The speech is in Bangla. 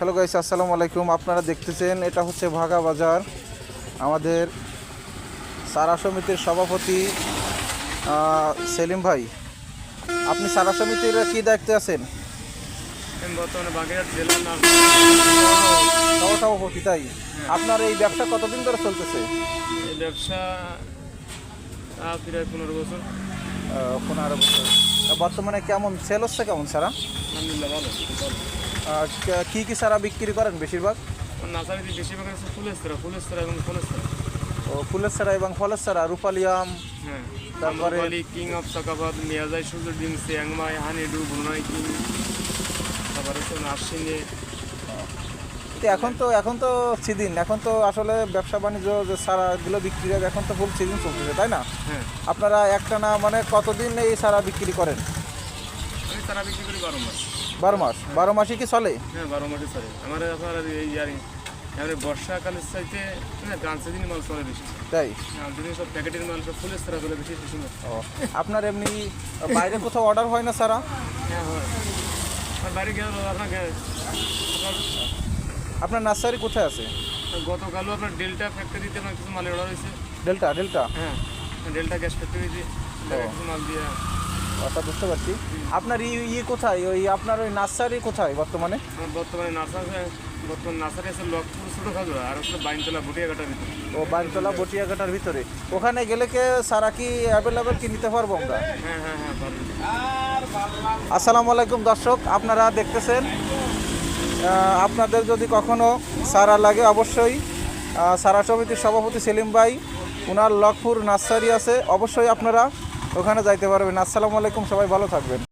হ্যালো গাইস, আসসালামু আলাইকুম। আপনারা দেখতেছেন এটা হচ্ছে ভাগা বাজার। আমাদের সারা সমিতির সভাপতি সেলিম ভাই, আপনি সারা সমিতির কি দায়িত্বে আছেন? বর্তমানে বাগেরহাট জেলার নাম সভাপতি, তাই? আপনার এই ব্যবসা কতদিন ধরে চলতেছে? এই ব্যবসা প্রায় 15 বছর। 15 বছর। বর্তমানে কেমন সেল হচ্ছে, কেমন সারা? আলহামদুলিল্লাহ ভালো। কি কি সারা বিক্রি করেন বেশিরভাগ? নার্সারিতে বেশিরভাগ আছে ফুলের এবং ফলের চারা। ও, ফুলের সারা এবং ফলের সারা, রূপালিয়াম, হ্যাঁ, তারপরে কিং অফ সাকাবাদ, মিয়াজাই, সূর্য ডিম, চিয়াংমাই, হানিডু, ব্রুনাই কিং, তারপরে হচ্ছে নার্সিংয়ে। এখন তো সিজন, এখন তো আসলে ব্যবসা বাণিজ্য যে সারাগুলো বিক্রি হবে, এখন তো ফুল সিজন চলতেছে, তাই না? হ্যাঁ, আপনারা একটা না মানে কতদিন এই সারা বিক্রি করেন? আমি চারা বিক্রি করি 12 মাস। 12 মাস? 12 মাসই কি চলে? হ্যাঁ, 12 মাসই চলে। আমার আপনার এই এবারে বর্ষাকালের চাইতে গান সিজনই মাল চলে বেশি। তাই? দিনে সব প্যাকেটের মাল, সব ফুলের চারা চলে বেশি সুন্দর। ও, আপনার এমনি বাইরে কোথাও অর্ডার হয় না সারা? হ্যাঁ হয়। আর বাইরে গেল আপনাকে আপনার নার্সারি কোথায় আছে? গতকালও আপনার ডেল্টা ফ্যাক্টরিতে আমার কিছু মাল অর্ডার হয়েছে। ডেল্টা? হ্যাঁ, ডেল্টা গ্যাস ফ্যাক্টরিতে কিছু মাল দিয়ে। ওটা বুঝতে পারছি। আপনার কোথায়, ওই আপনার ওই নার্সারি কোথায় বর্তমানে? বর্তমানে নার্সারি আছে লকপুর ছোটো খাজুরা, আর হচ্ছে বাইনতলা ভুটিয়াঘাটার ভিতরে। ও, বাইনতলা বটিয়াঘাটার ভিতরে। ওখানে গেলে কে সারা কি অ্যাভেলেবেল কি নিতে পারবো আমরা? হ্যাঁ হ্যাঁ হ্যাঁ পারবেন। আসসালামু আলাইকুম দর্শক, আপনারা দেখতেছেন। আপনাদের যদি কখনো সারা লাগে, অবশ্যই সারা সমিতির সভাপতি সেলিম ভাই, ওনার লকপুর নার্সারি আছে, অবশ্যই আপনারা ওখানে যাইতে পারবেন। আসসালামু আলাইকুম, সবাই ভালো থাকবেন।